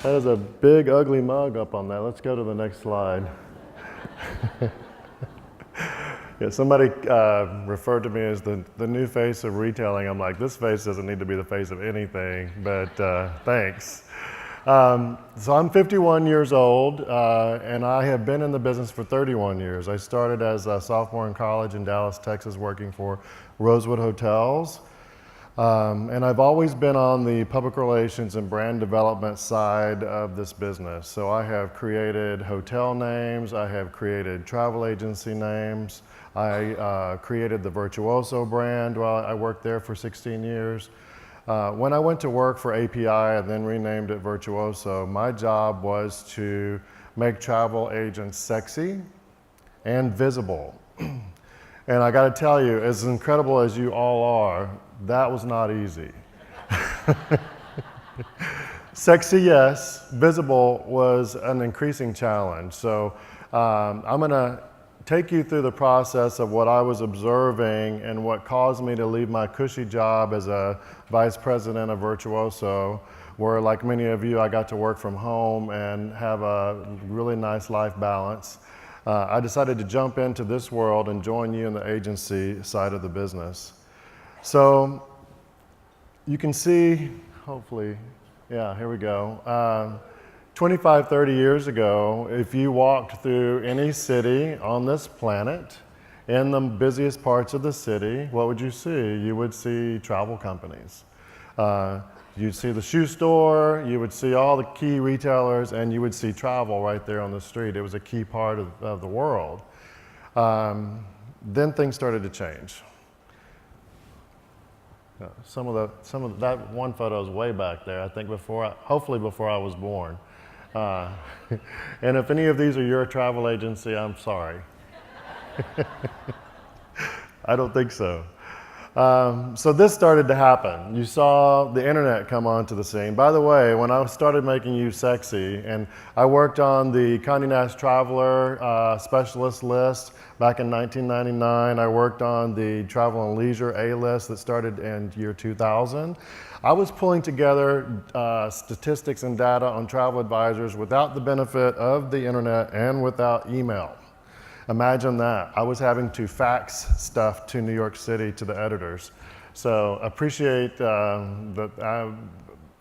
That is a big, ugly mug up on that. Let's go to the next slide. Yeah, somebody referred to me as the new face of retailing. I'm like, this face doesn't need to be the face of anything, but thanks. So I'm 51 years old, and I have been in the business for 31 years. I started as a sophomore in college in Dallas, Texas, working for Rosewood Hotels. And I've always been on the public relations and brand development side of this business. So I have created hotel names, I have created travel agency names, I created the Virtuoso brand while I worked there for 16 years. When I went to work for API and then renamed it Virtuoso, my job was to make travel agents sexy and visible. And I got to tell you, as incredible as you all are, that was not easy. Sexy, yes. Visible was an increasing challenge. So I'm going to take you through the process of what I was observing and what caused me to leave my cushy job as a vice president of Virtuoso, where, like many of you, I got to work from home and have a really nice life balance. I decided to jump into this world and join you in the agency side of the business. So you can see, hopefully, yeah, here we go. 25, 30 years ago, if you walked through any city on this planet, in the busiest parts of the city, what would you see? You would see travel companies. You'd see the shoe store, you would see all the key retailers, and you would see travel right there on the street. It was a key part of the world. Then things started to change. That one photo is way back there, I think hopefully before I was born. And if any of these are your travel agency, I'm sorry. I don't think so. So this started to happen. You saw the internet come onto the scene. By the way, when I started making you sexy, and I worked on the Condé Nast Traveler specialist list back in 1999, I worked on the Travel and Leisure A list that started in year 2000. I was pulling together statistics and data on travel advisors without the benefit of the internet and without email. Imagine that. I was having to fax stuff to New York City to the editors. So appreciate that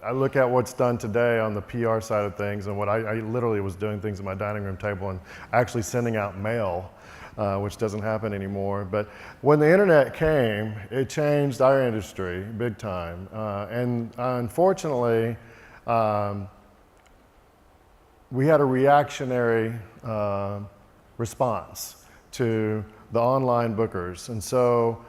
I look at what's done today on the PR side of things, and what I literally was doing things at my dining room table and actually sending out mail, which doesn't happen anymore. But when the internet came, it changed our industry big time. And unfortunately, we had a reactionary response to the online bookers. And so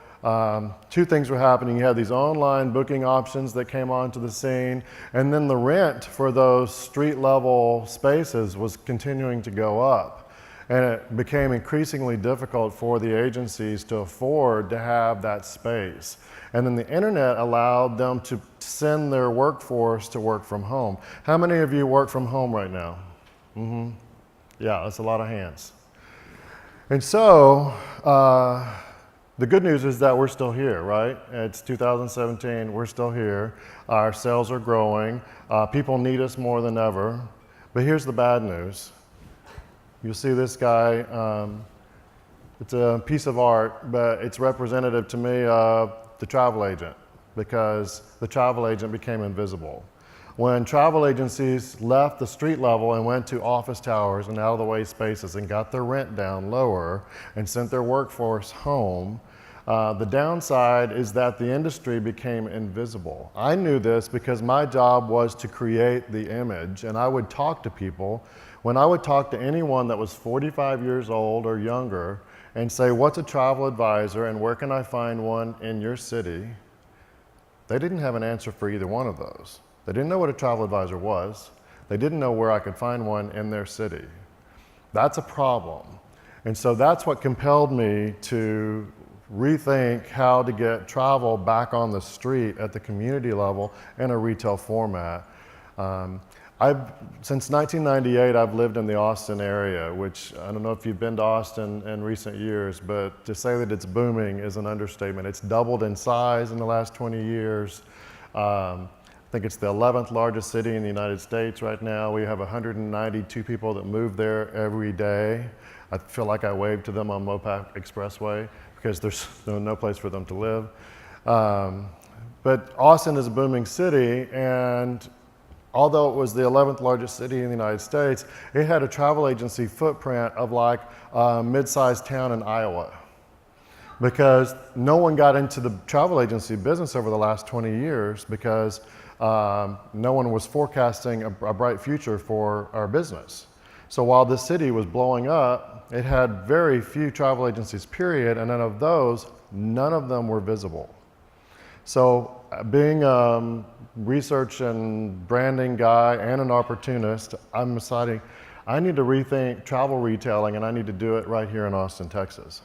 two things were happening. You had these online booking options that came onto the scene, and then the rent for those street level spaces was continuing to go up. And it became increasingly difficult for the agencies to afford to have that space. And then the internet allowed them to send their workforce to work from home. How many of you work from home right now? Mm-hmm. Yeah, that's a lot of hands. And so, the good news is that we're still here, right? It's 2017, we're still here. Our sales are growing. People need us more than ever. But here's the bad news. You'll see this guy, it's a piece of art, but it's representative to me of the travel agent, because the travel agent became invisible. When travel agencies left the street level and went to office towers and out-of-the-way spaces and got their rent down lower and sent their workforce home, the downside is that the industry became invisible. I knew this because my job was to create the image, and I would talk to people. When I would talk to anyone that was 45 years old or younger and say, what's a travel advisor and where can I find one in your city? They didn't have an answer for either one of those. They didn't know what a travel advisor was. They didn't know where I could find one in their city. That's a problem. And so that's what compelled me to rethink how to get travel back on the street at the community level in a retail format. Since 1998, I've lived in the Austin area, which I don't know if you've been to Austin in recent years, but to say that it's booming is an understatement. It's doubled in size in the last 20 years. I think it's the 11th largest city in the United States right now. We have 192 people that move there every day. I feel like I wave to them on Mopac Expressway because there's no place for them to live. But Austin is a booming city, and although it was the 11th largest city in the United States, it had a travel agency footprint of like a mid-sized town in Iowa, because no one got into the travel agency business over the last 20 years because no one was forecasting a bright future for our business. So while this city was blowing up, it had very few travel agencies, period, and then of those, none of them were visible. So being a research and branding guy and an opportunist, I'm deciding I need to rethink travel retailing, and I need to do it right here in Austin, Texas.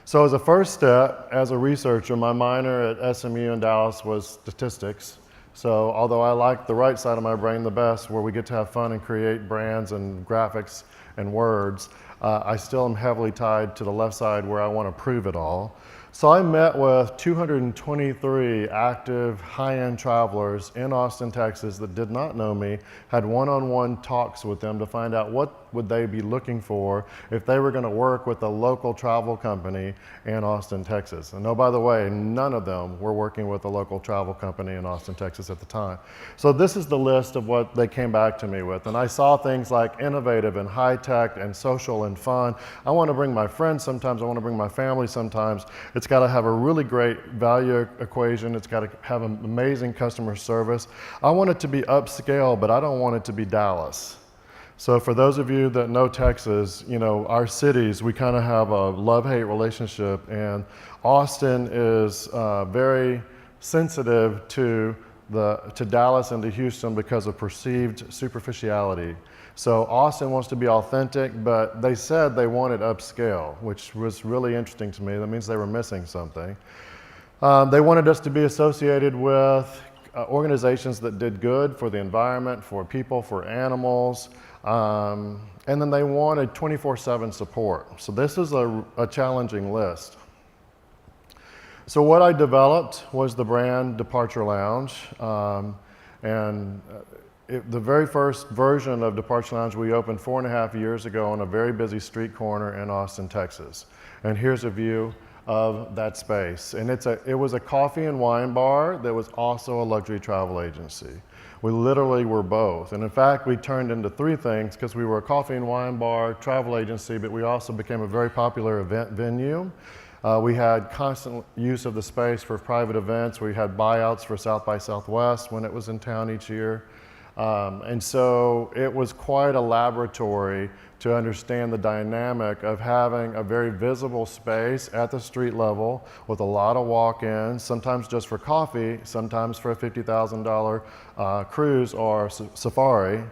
So as a first step, as a researcher, my minor at SMU in Dallas was statistics. So although I like the right side of my brain the best, where we get to have fun and create brands and graphics and words, I still am heavily tied to the left side where I want to prove it all. So I met with 223 active high-end travelers in Austin, Texas that did not know me, had one-on-one talks with them to find out what would they be looking for if they were going to work with a local travel company in Austin, Texas. And oh, by the way, none of them were working with a local travel company in Austin, Texas at the time. So this is the list of what they came back to me with. And I saw things like innovative and high-tech and social and fun. I want to bring my friends sometimes. I want to bring my family sometimes. It's got to have a really great value equation. It's got to have an amazing customer service. I want it to be upscale, but I don't want it to be Dallas. So for those of you that know Texas, you know, our cities, we kind of have a love-hate relationship, and Austin is very sensitive to Dallas and to Houston because of perceived superficiality. So Austin wants to be authentic, but they said they wanted upscale, which was really interesting to me. That means they were missing something. They wanted us to be associated with organizations that did good for the environment, for people, for animals, and then they wanted 24/7 support. So this is a challenging list. So what I developed was the brand Departure Lounge, the very first version of Departure Lounge we opened 4.5 years ago on a very busy street corner in Austin, Texas. And here's a view of that space. And it was a coffee and wine bar that was also a luxury travel agency. We literally were both. And in fact, we turned into three things because we were a coffee and wine bar, travel agency, but we also became a very popular event venue. We had constant use of the space for private events. We had buyouts for South by Southwest when it was in town each year. And so it was quite a laboratory to understand the dynamic of having a very visible space at the street level with a lot of walk-ins, sometimes just for coffee, sometimes for a $50,000 cruise or safari.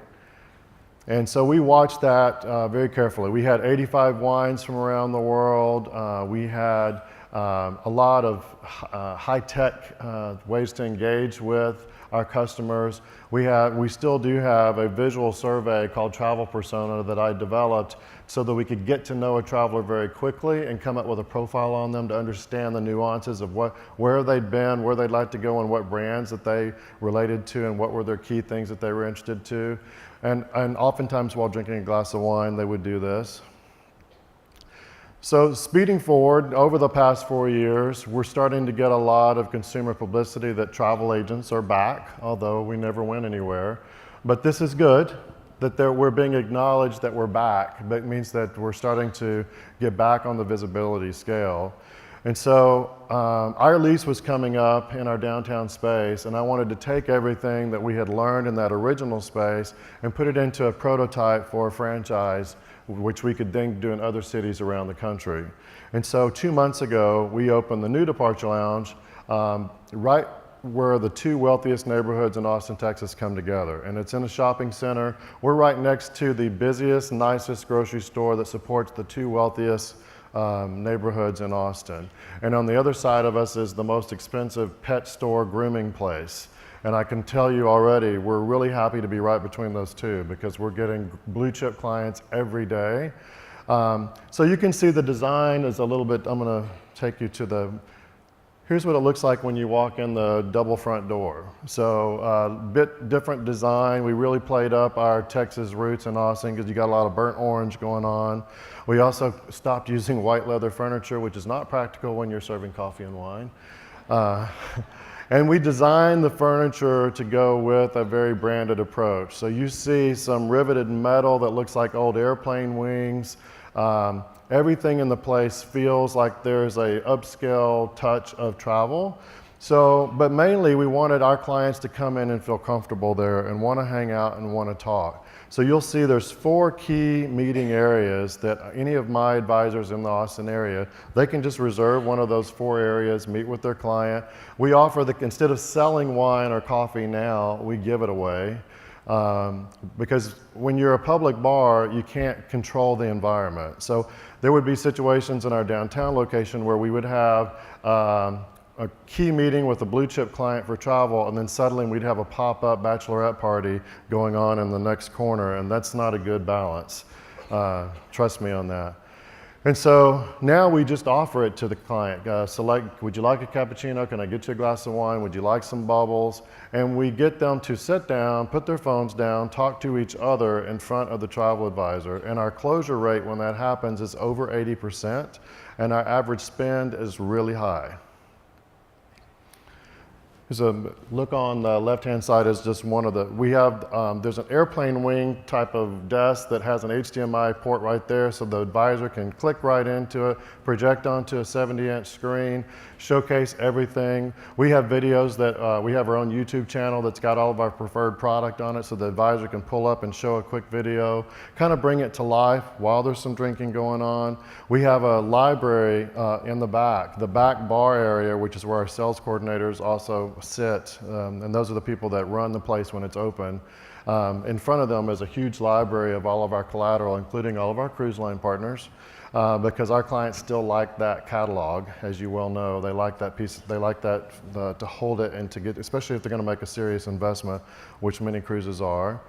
And so we watched that very carefully. We had 85 wines from around the world. We had a lot of high-tech ways to engage with our customers. We still do have a visual survey called Travel Persona that I developed so that we could get to know a traveler very quickly and come up with a profile on them to understand the nuances of where they'd been, where they'd like to go, and what brands that they related to, and what were their key things that they were interested to. And oftentimes while drinking a glass of wine, they would do this. So speeding forward, over the past 4 years, we're starting to get a lot of consumer publicity that travel agents are back, although we never went anywhere. But this is good, that we're being acknowledged that we're back. That means that we're starting to get back on the visibility scale. And so our lease was coming up in our downtown space, and I wanted to take everything that we had learned in that original space and put it into a prototype for a franchise, which we could then do in other cities around the country. And so 2 months ago, we opened the new Departure Lounge right where the two wealthiest neighborhoods in Austin, Texas come together. And it's in a shopping center. We're right next to the busiest, nicest grocery store that supports the two wealthiest neighborhoods in Austin. And on the other side of us is the most expensive pet store grooming place. And I can tell you already, we're really happy to be right between those two because we're getting blue chip clients every day. So you can see the design is a little bit, I'm gonna take you to Here's what it looks like when you walk in the double front door. So bit different design. We really played up our Texas roots in Austin because you got a lot of burnt orange going on. We also stopped using white leather furniture, which is not practical when you're serving coffee and wine. And we designed the furniture to go with a very branded approach. So you see some riveted metal that looks like old airplane wings. Everything in the place feels like there's a upscale touch of travel. So, but mainly we wanted our clients to come in and feel comfortable there and want to hang out and want to talk. So you'll see there's 4 key meeting areas that any of my advisors in the Austin area, they can just reserve one of those 4 areas, meet with their client. We offer instead of selling wine or coffee now, we give it away. Because when you're a public bar, you can't control the environment. So there would be situations in our downtown location where we would have a key meeting with a blue chip client for travel, and then suddenly we'd have a pop-up bachelorette party going on in the next corner, and that's not a good balance. Trust me on that. And so now we just offer it to the client. Select, would you like a cappuccino? Can I get you a glass of wine? Would you like some bubbles? And we get them to sit down, put their phones down, talk to each other in front of the travel advisor. And our closure rate when that happens is over 80%, and our average spend is really high. There's a look on the left-hand side is just one of the, we have, there's an airplane wing type of desk that has an HDMI port right there so the advisor can click right into it, project onto a 70-inch screen, showcase everything. We have videos that, we have our own YouTube channel that's got all of our preferred product on it so the advisor can pull up and show a quick video, kind of bring it to life while there's some drinking going on. We have a library in the back bar area, which is where our sales coordinators also sit, and those are the people that run the place when it's open. In front of them is a huge library of all of our collateral, including all of our cruise line partners, because our clients still like that catalog, as you well know. They like that piece, they like that to hold it and to get, especially if they're going to make a serious investment, which many cruises are.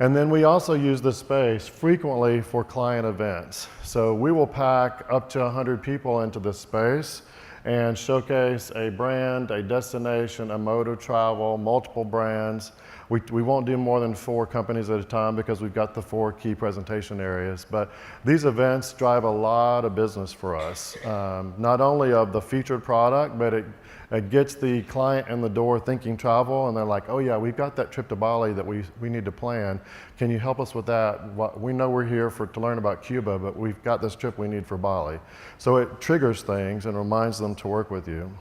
And then we also use this space frequently for client events. So we will pack up to 100 people into this space and showcase a brand, a destination, a mode of travel, multiple brands. We won't do more than 4 companies at a time because we've got the 4 key presentation areas. But these events drive a lot of business for us, not only of the featured product, but it gets the client in the door thinking travel, and they're like, oh yeah, we've got that trip to Bali that we need to plan. Can you help us with that? We know we're here to learn about Cuba, but we've got this trip we need for Bali. So it triggers things and reminds them to work with you.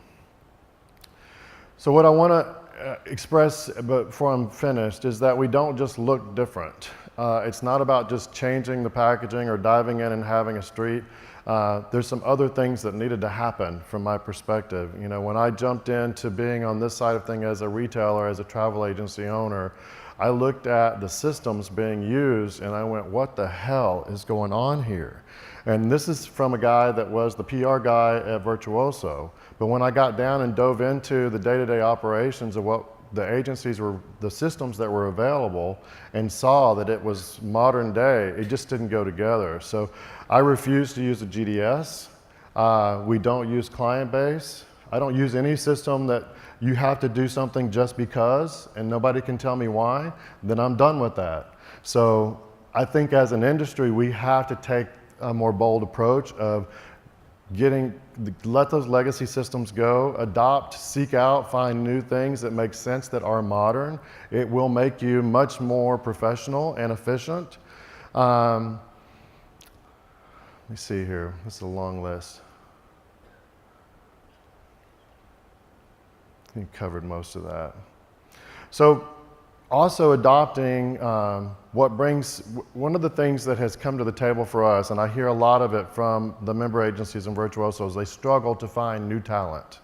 So what I want to express before I'm finished is that we don't just look different. It's not about just changing the packaging or diving in and having a street. There's some other things that needed to happen from my perspective. You know, when I jumped into being on this side of things as a retailer, as a travel agency owner, I looked at the systems being used and I went, what the hell is going on here? And this is from a guy that was the PR guy at Virtuoso. But when I got down and dove into the day-to-day operations of what the agencies were, the systems that were available, and saw that it was modern day, it just didn't go together. So I refuse to use a GDS. We don't use client base. I don't use any system that you have to do something just because, and nobody can tell me why, then I'm done with that. So I think as an industry, we have to take a more bold approach of let those legacy systems go, adopt, seek out, find new things that make sense that are modern. It will make you much more professional and efficient. Let me see here, this is a long list. I think you covered most of that. So also adopting one of the things that has come to the table for us, and I hear a lot of it from the member agencies and Virtuosos, they struggle to find new talent.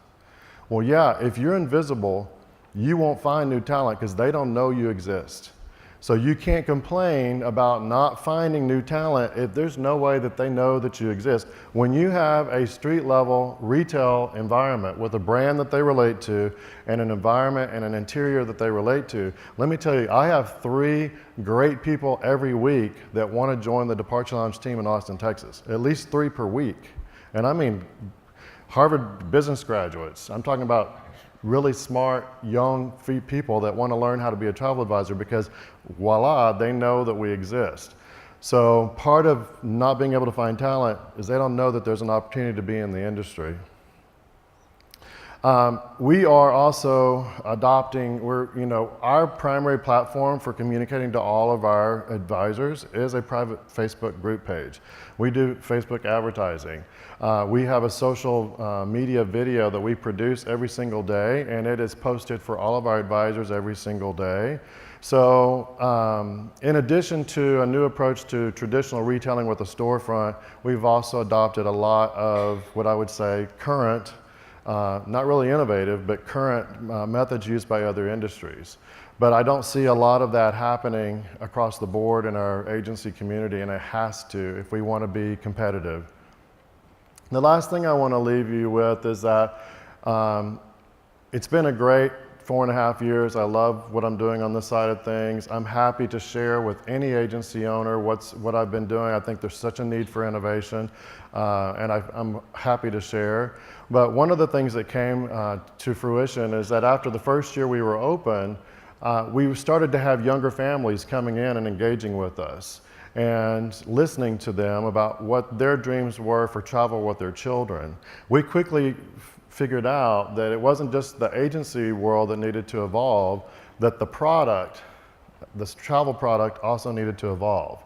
Well, yeah, if you're invisible, you won't find new talent because they don't know you exist. So you can't complain about not finding new talent if there's no way that they know that you exist. When you have a street level retail environment with a brand that they relate to and an environment and an interior that they relate to, let me tell you, I have 3 great people every week that want to join the Departure Lounge team in Austin, Texas. At least 3 per week. And I mean, Harvard business graduates. I'm talking about really smart, young people that want to learn how to be a travel advisor because, voila, they know that we exist. So part of not being able to find talent is they don't know that there's an opportunity to be in the industry. We are also adopting, our primary platform for communicating to all of our advisors is a private Facebook group page. We do Facebook advertising. We have a social media video that we produce every single day, and it is posted for all of our advisors every single day. So in addition to a new approach to traditional retailing with a storefront, we've also adopted a lot of what I would say current, not really innovative, but current methods used by other industries. But I don't see a lot of that happening across the board in our agency community, and it has to if we want to be competitive. The last thing I want to leave you with is that it's been a great 4.5 years. I love what I'm doing on this side of things. I'm happy to share with any agency owner what I've been doing. I think there's such a need for innovation, and I'm happy to share. But one of the things that came to fruition is that after the first year we were open, we started to have younger families coming in and engaging with us and listening to them about what their dreams were for travel with their children. We quickly figured out that it wasn't just the agency world that needed to evolve, that the product, this travel product, also needed to evolve.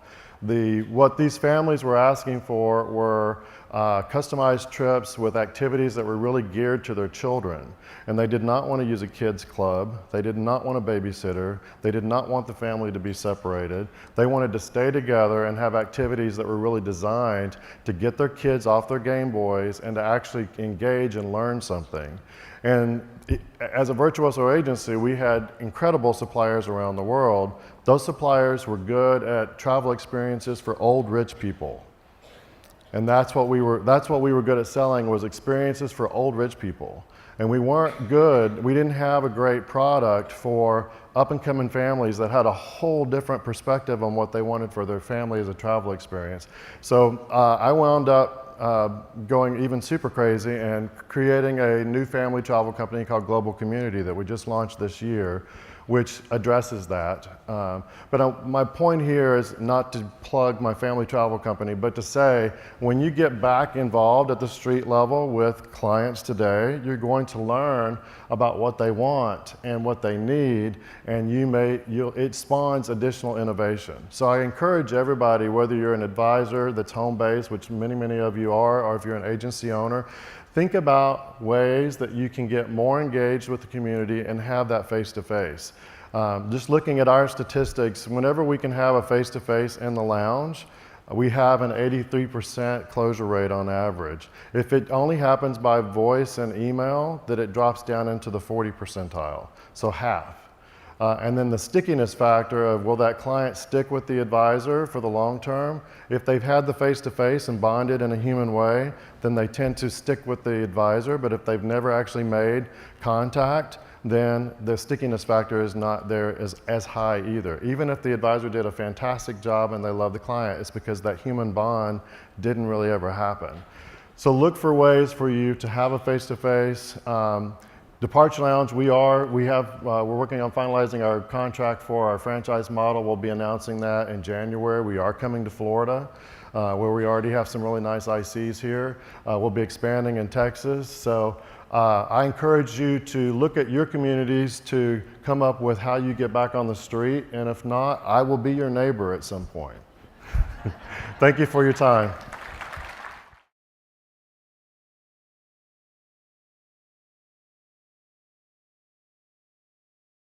What these families were asking for were customized trips with activities that were really geared to their children. And they did not want to use a kids club. They did not want a babysitter. They did not want the family to be separated. They wanted to stay together and have activities that were really designed to get their kids off their Game Boys and to actually engage and learn something. And as a Virtuoso agency, we had incredible suppliers around the world. Those suppliers were good at travel experiences for old rich people. And that's what we were good at selling, was experiences for old rich people. And we didn't have a great product for up-and-coming families that had a whole different perspective on what they wanted for their family as a travel experience. So I wound up going even super crazy and creating a new family travel company called Global Community that we just launched this year, which addresses that. But my point here is not to plug my family travel company, but to say when you get back involved at the street level with clients today, you're going to learn about what they want and what they need, and it spawns additional innovation. So I encourage everybody, whether you're an advisor that's home-based, which many of you are, or if you're an agency owner, think about ways that you can get more engaged with the community and have that face-to-face. Just looking at our statistics, whenever we can have a face-to-face in the lounge, we have an 83% closure rate on average. If it only happens by voice and email, then it drops down into the 40 percentile, so half. And then the stickiness factor of will that client stick with the advisor for the long term? If they've had the face-to-face and bonded in a human way, then they tend to stick with the advisor. But if they've never actually made contact, then the stickiness factor is not there as high either. Even if the advisor did a fantastic job and they love the client, it's because that human bond didn't really ever happen. So look for ways for you to have a face-to-face. Departure Lounge, we're working on finalizing our contract for our franchise model. We'll be announcing that in January. We are coming to Florida, where we already have some really nice ICs here. We'll be expanding in Texas. So I encourage you to look at your communities to come up with how you get back on the street. And if not, I will be your neighbor at some point. Thank you for your time.